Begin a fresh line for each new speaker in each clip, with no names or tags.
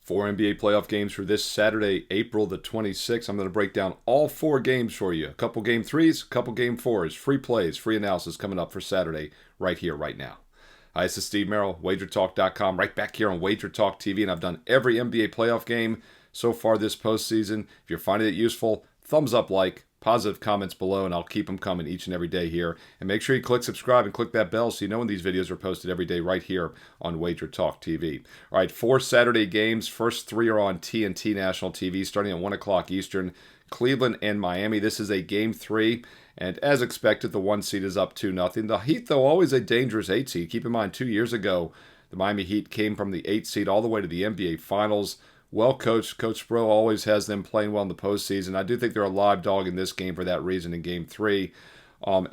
Four NBA playoff games for this Saturday, April the 26th. I'm going to break down all four games for you. A couple game threes, a couple game fours, free plays, free analysis coming up for Saturday right here, right now. Hi, this is Steve Merril, WagerTalk.com, right back here on WagerTalk TV, and I've done every NBA playoff game so far this postseason. If you're finding it useful, thumbs up, like, positive comments below, and I'll keep them coming each and every day here. And make sure you click subscribe and click that bell so you know when these videos are posted every day right here on WagerTalk TV. All right, 4 Saturday games. First 3 are on TNT National TV starting at 1 o'clock Eastern. Cleveland and Miami. This is a game 3. And as expected, the 1 seed is up 2-0. The Heat, though, always a dangerous 8 seed. Keep in mind, 2 years ago, the Miami Heat came from the 8 seed all the way to the NBA Finals. Well coached. Coach Sproul always has them playing well in the postseason. I do think they're a live dog in this game for that reason in Game 3.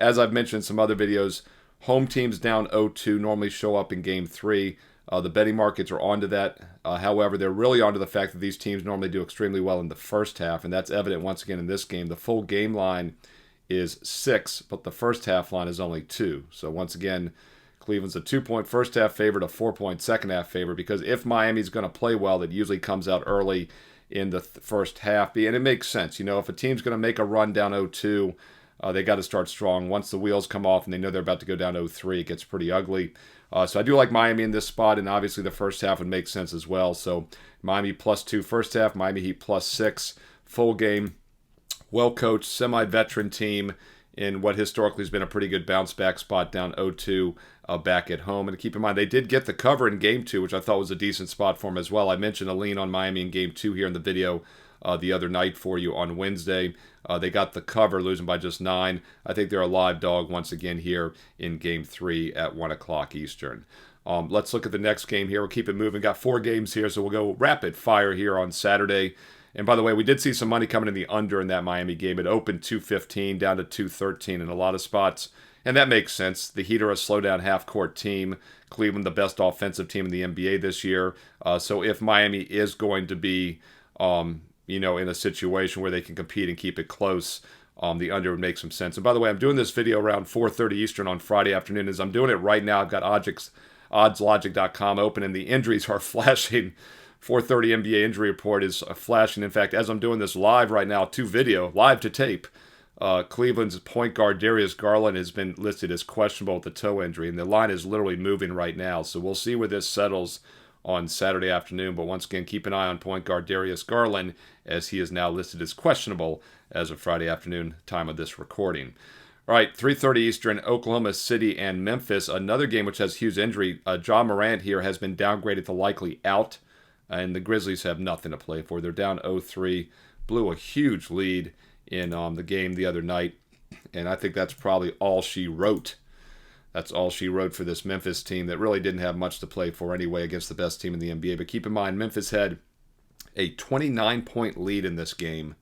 As I've mentioned in some other videos, home teams down 0-2 normally show up in Game 3. The betting markets are onto that. However, they're really onto the fact that these teams normally do extremely well in the first half, and that's evident once again in this game. The full game line is 6, but the first half line is only 2. So once again, Cleveland's a 2-point first half favorite, a 4-point second half favorite, because if Miami's going to play well, it usually comes out early in the first half. And it makes sense. You know, if a team's going to make a run down 0-2, they got to start strong. Once the wheels come off and they know they're about to go down 0-3, it gets pretty ugly. So I do like Miami in this spot, and obviously the first half would make sense as well. So Miami +2 first half, Miami Heat +6 full game. Well-coached, semi-veteran team in what historically has been a pretty good bounce-back spot down 0-2 back at home. And keep in mind, they did get the cover in Game 2, which I thought was a decent spot for them as well. I mentioned a lean on Miami in Game 2 here in the video the other night for you on Wednesday. They got the cover, losing by just 9. I think they're a live dog once again here in Game 3 at 1 o'clock Eastern. Let's look at the next game here. We'll keep it moving. Got 4 games here, so we'll go rapid fire here on Saturday. And by the way, we did see some money coming in the under in that Miami game. It opened 215 down to 213 in a lot of spots. And that makes sense. The Heat are a slow-down half-court team. Cleveland, the best offensive team in the NBA this year. So if Miami is going to be, in a situation where they can compete and keep it close, the under would make some sense. And by the way, I'm doing this video around 4:30 Eastern on Friday afternoon. As I'm doing it right now, I've got oddslogic.com open, and the injuries are flashing. 4:30 NBA injury report is flashing. In fact, as I'm doing this live right now to video, live to tape, Cleveland's point guard Darius Garland has been listed as questionable with the toe injury, and the line is literally moving right now. So we'll see where this settles on Saturday afternoon. But once again, keep an eye on point guard Darius Garland, as he is now listed as questionable as of Friday afternoon, time of this recording. All right, 3:30 Eastern, Oklahoma City and Memphis. Another game which has huge injury. Ja Morant here has been downgraded to likely out. And the Grizzlies have nothing to play for. They're down 0-3. Blew a huge lead in the game the other night. And I think that's probably all she wrote. That's all she wrote for this Memphis team that really didn't have much to play for anyway against the best team in the NBA. But keep in mind, Memphis had a 29-point lead in this game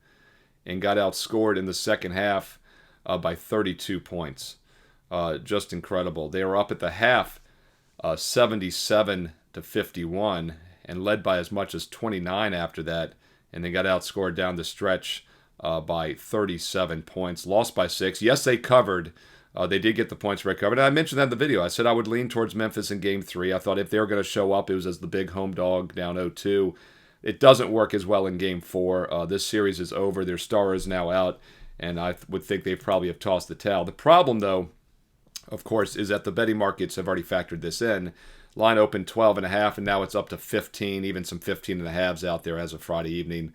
and got outscored in the second half by 32 points. Just incredible. They were up at the half 77-51. And led by as much as 29 after that. And they got outscored down the stretch by 37 points. Lost by 6. Yes, they covered. They did get the points recovered. And I mentioned that in the video. I said I would lean towards Memphis in Game 3. I thought if they were going to show up, it was as the big home dog down 0-2. It doesn't work as well in Game 4. This series is over. Their star is now out. And I would think they probably have tossed the towel. The problem, though, of course, is that the betting markets have already factored this in. Line opened 12.5, and now it's up to 15, even some 15.5s out there as of Friday evening,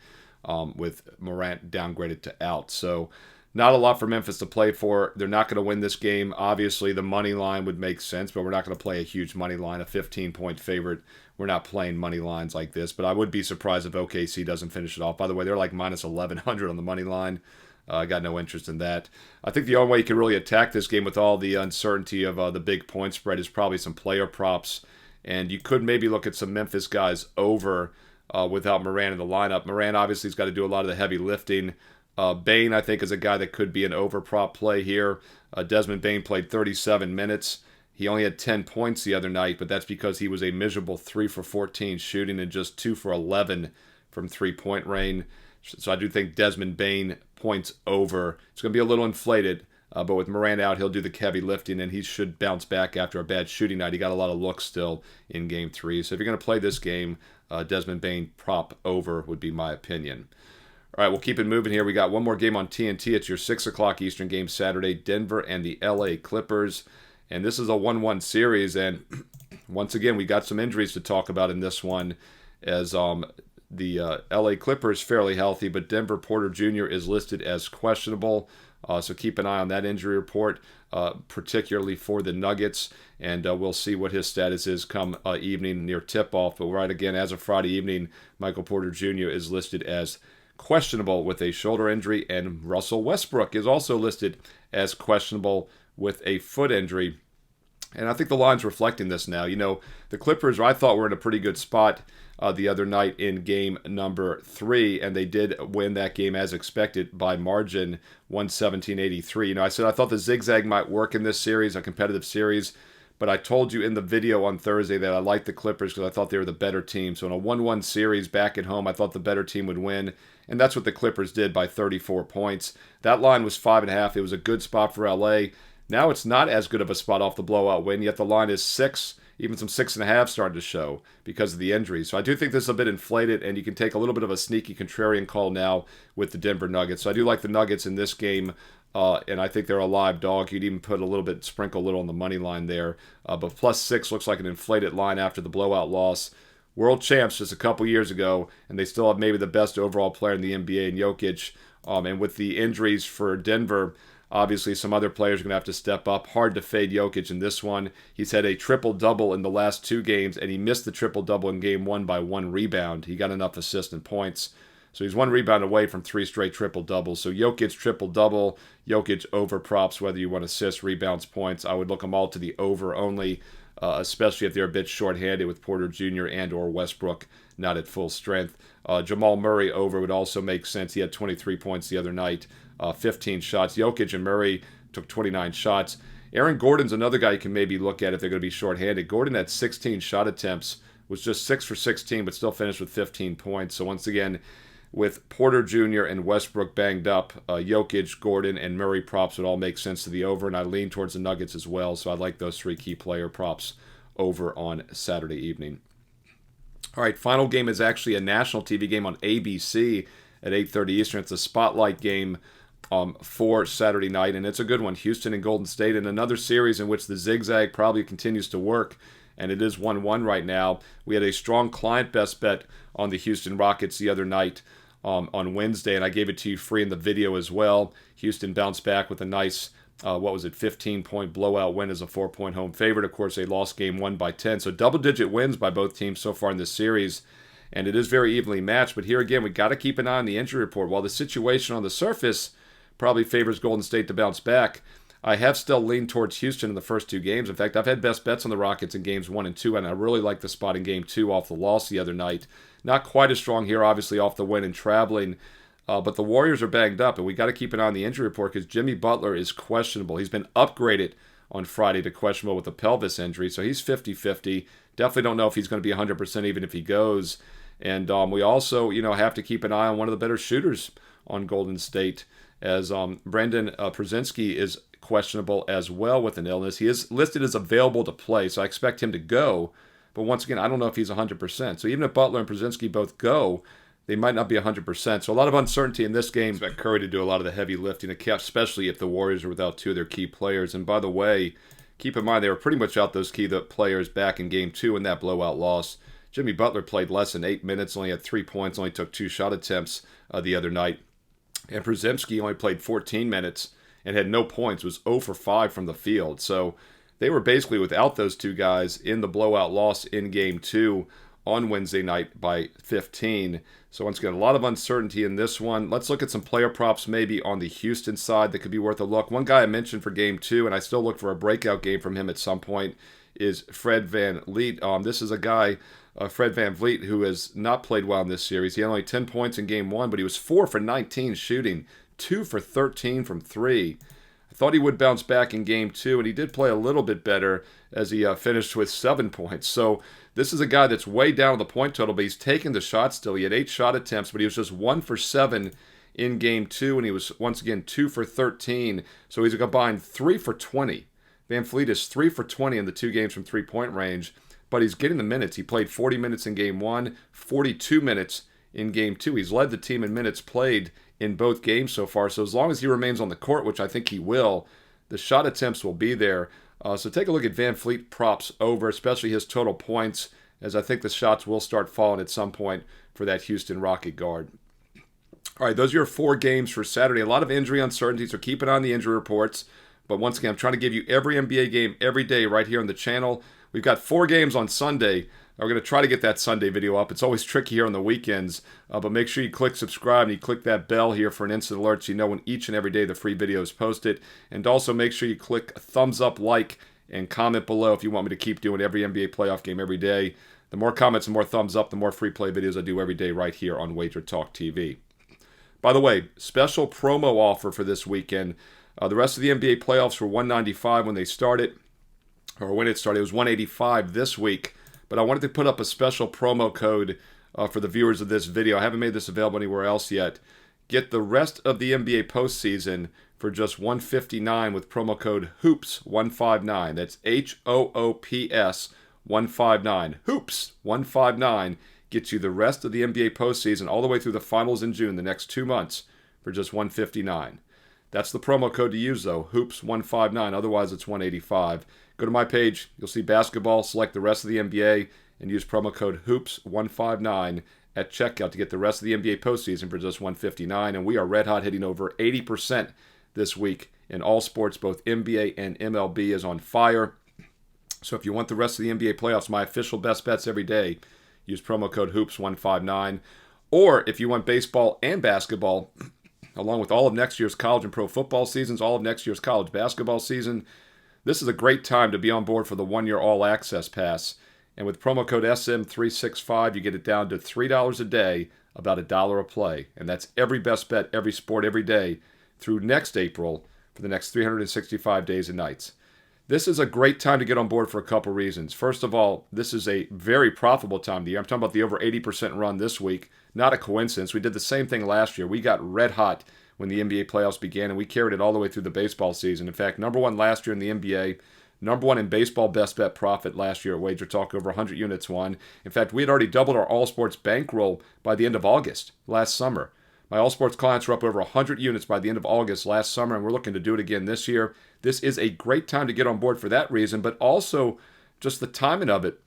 with Morant downgraded to out. So not a lot for Memphis to play for. They're not going to win this game. Obviously, the money line would make sense, but we're not going to play a huge money line, a 15-point favorite. We're not playing money lines like this, but I would be surprised if OKC doesn't finish it off. By the way, they're like minus 1,100 on the money line. I got no interest in that. I think the only way you can really attack this game with all the uncertainty of the big point spread is probably some player props. And you could maybe look at some Memphis guys over without Morant in the lineup. Morant obviously has got to do a lot of the heavy lifting. Bane, I think, is a guy that could be an over prop play here. Desmond Bane played 37 minutes. He only had 10 points the other night, but that's because he was a miserable 3 for 14 shooting and just 2 for 11 from three-point range. So I do think Desmond Bane points over. It's going to be a little inflated, but with Morant out, he'll do the heavy lifting, and he should bounce back after a bad shooting night. He got a lot of looks still in Game 3. So if you're going to play this game, Desmond Bain prop over would be my opinion. All right, we'll keep it moving here. We got one more game on TNT. It's your 6 o'clock Eastern game Saturday, Denver and the LA Clippers. And this is a 1-1 series. And once again, we got some injuries to talk about in this one, as the LA Clippers fairly healthy, but Denver Porter Jr. is listed as questionable. So keep an eye on that injury report, particularly for the Nuggets. And we'll see what his status is come evening near tip-off. But right again, as of Friday evening, Michael Porter Jr. is listed as questionable with a shoulder injury, and Russell Westbrook is also listed as questionable with a foot injury. And I think the line's reflecting this now. You know, the Clippers, I thought, were in a pretty good spot the other night in game number 3, and they did win that game as expected by margin, 117-83. You know, I said I thought the zigzag might work in this series, a competitive series, but I told you in the video on Thursday that I liked the Clippers because I thought they were the better team. So in a 1-1 series back at home, I thought the better team would win, and that's what the Clippers did by 34 points. That line was 5.5. It was a good spot for LA. Now it's not as good of a spot off the blowout win, yet the line is 6, even some 6.5 starting to show because of the injuries. So I do think this is a bit inflated, and you can take a little bit of a sneaky contrarian call now with the Denver Nuggets. So I do like the Nuggets in this game, and I think they're a live dog. You'd even put a little bit, sprinkle a little on the money line there. But +6 looks like an inflated line after the blowout loss. World champs just a couple years ago, and they still have maybe the best overall player in the NBA in Jokic. And with the injuries for Denver, obviously some other players are going to have to step up. Hard to fade Jokic in this one. He's had a triple-double in the last 2 games, and he missed the triple-double in game 1 by 1 rebound. He got enough assists and points. So he's 1 rebound away from 3 straight triple-doubles. So Jokic triple-double, Jokic over props, whether you want assists, rebounds, points. I would look them all to the over only, especially if they're a bit shorthanded with Porter Jr. and or Westbrook not at full strength. Jamal Murray over would also make sense. He had 23 points the other night, 15 shots. Jokic and Murray took 29 shots. Aaron Gordon's another guy you can maybe look at if they're going to be shorthanded. Gordon had 16 shot attempts, was just 6 for 16, but still finished with 15 points. So once again, with Porter Jr. and Westbrook banged up, Jokic, Gordon, and Murray props would all make sense to the over, and I lean towards the Nuggets as well, so I like those 3 key player props over on Saturday evening. All right, final game is actually a national TV game on ABC at 8:30 Eastern. It's a spotlight game for Saturday night, and it's a good one. Houston and Golden State in another series in which the zigzag probably continues to work, and it is 1-1 right now. We had a strong client best bet on the Houston Rockets the other night on Wednesday, and I gave it to you free in the video as well. Houston bounced back with a nice, 15-point blowout win as a 4-point home favorite. Of course, they lost game 1 by 10, so double-digit wins by both teams so far in this series, and it is very evenly matched. But here again, we got to keep an eye on the injury report. While the situation on the surface probably favors Golden State to bounce back, I have still leaned towards Houston in the first 2 games. In fact, I've had best bets on the Rockets in games 1 and 2, and I really like the spot in game 2 off the loss the other night. Not quite as strong here, obviously, off the win and traveling, but the Warriors are banged up, and we got to keep an eye on the injury report because Jimmy Butler is questionable. He's been upgraded on Friday to questionable with a pelvis injury, so he's 50-50. Definitely don't know if he's going to be 100% even if he goes. And we also, have to keep an eye on one of the better shooters on Golden State, as Brandon Przinski is questionable as well with an illness. He is listed as available to play, so I expect him to go. But once again, I don't know if he's 100%. So even if Butler and Przinski both go, they might not be 100%. So a lot of uncertainty in this game. I expect Curry to do a lot of the heavy lifting, especially if the Warriors are without 2 of their key players. And by the way, keep in mind they were pretty much out those key players back in game 2 in that blowout loss. Jimmy Butler played less than 8 minutes, only had 3 points, only took 2 shot attempts the other night. And Przinski only played 14 minutes and had no points, was 0 for 5 from the field. So they were basically without those 2 guys in the blowout loss in game 2 on Wednesday night by 15. So once again, a lot of uncertainty in this one. Let's look at some player props maybe on the Houston side that could be worth a look. One guy I mentioned for game 2, and I still look for a breakout game from him at some point, is Fred VanVleet. This is a guy, Fred VanVleet, who has not played well in this series. He had only 10 points in game 1, but he was 4 for 19 shooting, 2 for 13 from 3. I thought he would bounce back in game 2, and he did play a little bit better as he finished with 7 points. So this is a guy that's way down on the point total, but he's taking the shot still. He had 8 shot attempts, but he was just 1 for 7 in game 2, and he was once again 2 for 13. So he's a combined 3 for 20. VanVleet is 3 for 20 in the 2 games from 3-point range. but he's getting the minutes. He played 40 minutes in game 1, 42 minutes in game 2. He's led the team in minutes played in both games so far. So as long as he remains on the court, which I think he will, the shot attempts will be there. So take a look at Van Fleet props over, especially his total points, as I think the shots will start falling at some point for that Houston Rocket guard. All right, those are your 4 games for Saturday. A lot of injury uncertainty, so keep an eye on the injury reports. But once again, I'm trying to give you every NBA game every day right here on the channel. We've got 4 games on Sunday. We're going to try to get that Sunday video up. It's always tricky here on the weekends, but make sure you click subscribe and you click that bell here for an instant alert so you know when each and every day the free video is posted. And also make sure you click a thumbs up, like, and comment below if you want me to keep doing every NBA playoff game every day. The more comments and more thumbs up, the more free play videos I do every day right here on WagerTalk TV. By the way, special promo offer for this weekend. The rest of the NBA playoffs were $195 when they started, or when it started. It was $185 this week. But I wanted to put up a special promo code for the viewers of this video. I haven't made this available anywhere else yet. Get the rest of the NBA postseason for just $159 with promo code HOOPS159. That's HOOPS 159. HOOPS 159 gets you the rest of the NBA postseason all the way through the finals in June, the next 2 months, for just $159. That's the promo code to use, though, HOOPS159. Otherwise, it's $185. Go to my page. You'll see basketball. Select the rest of the NBA and use promo code HOOPS159 at checkout to get the rest of the NBA postseason for just $159. And we are red hot, hitting over 80% this week in all sports. Both NBA and MLB is on fire. So if you want the rest of the NBA playoffs, my official best bets every day, use promo code HOOPS159. Or if you want baseball and basketball, along with all of next year's college and pro football seasons, all of next year's college basketball season, this is a great time to be on board for the 1-year all-access pass. And with promo code SM365, you get it down to $3 a day, about $1 a play. And that's every best bet, every sport, every day through next April for the next 365 days and nights. This is a great time to get on board for a couple reasons. First of all, this is a very profitable time of the year. I'm talking about the over 80% run this week. Not a coincidence. We did the same thing last year. We got red hot when the NBA playoffs began, and we carried it all the way through the baseball season. In fact, number 1 last year in the NBA, number 1 in baseball best bet profit last year at WagerTalk, over 100 units won. In fact, we had already doubled our all sports bankroll by the end of August last summer. My all sports clients were up over 100 units by the end of August last summer, and we're looking to do it again this year. This is a great time to get on board for that reason, but also just the timing of it.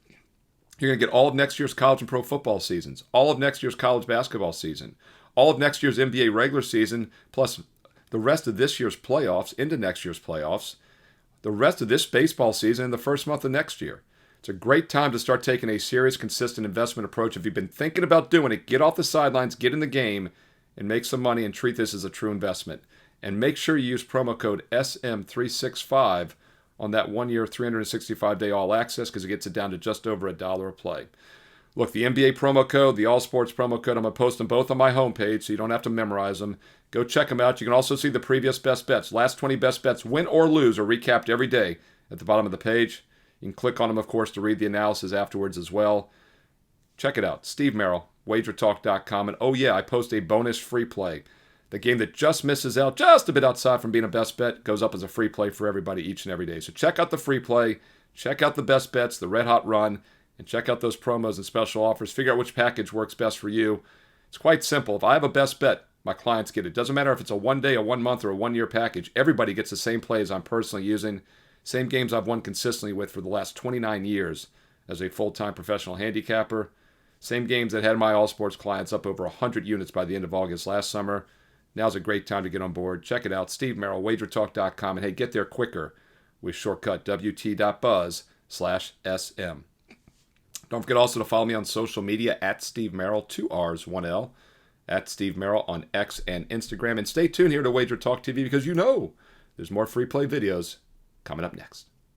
You're going to get all of next year's college and pro football seasons, all of next year's college basketball season, all of next year's NBA regular season, plus the rest of this year's playoffs into next year's playoffs, the rest of this baseball season in the first month of next year. It's a great time to start taking a serious, consistent investment approach. If you've been thinking about doing it, get off the sidelines, get in the game, and make some money and treat this as a true investment. And make sure you use promo code SM365 on that 1-year, 365-day all-access because it gets it down to just over $1 a play. Look, the NBA promo code, the All Sports promo code, I'm going to post them both on my homepage so you don't have to memorize them. Go check them out. You can also see the previous best bets. Last 20 best bets, win or lose, are recapped every day at the bottom of the page. You can click on them, of course, to read the analysis afterwards as well. Check it out. Steve Merril, WagerTalk.com. And oh yeah, I post a bonus free play. The game that just misses out, just a bit outside from being a best bet, goes up as a free play for everybody each and every day. So check out the free play, check out the best bets, the red hot run, and check out those promos and special offers. Figure out which package works best for you. It's quite simple. If I have a best bet, my clients get it. Doesn't matter if it's a 1 day, a 1 month, or a 1 year package. Everybody gets the same plays I'm personally using. Same games I've won consistently with for the last 29 years as a full-time professional handicapper. Same games that had my all sports clients up over 100 units by the end of August last summer. Now's a great time to get on board. Check it out. Steve Merril, WagerTalk.com. And hey, get there quicker with shortcut WT.buzz/SM. Don't forget also to follow me on social media at Steve Merril, 2 R's, 1 L, at Steve Merril on X and Instagram. And stay tuned here to WagerTalk TV because you know there's more free play videos coming up next.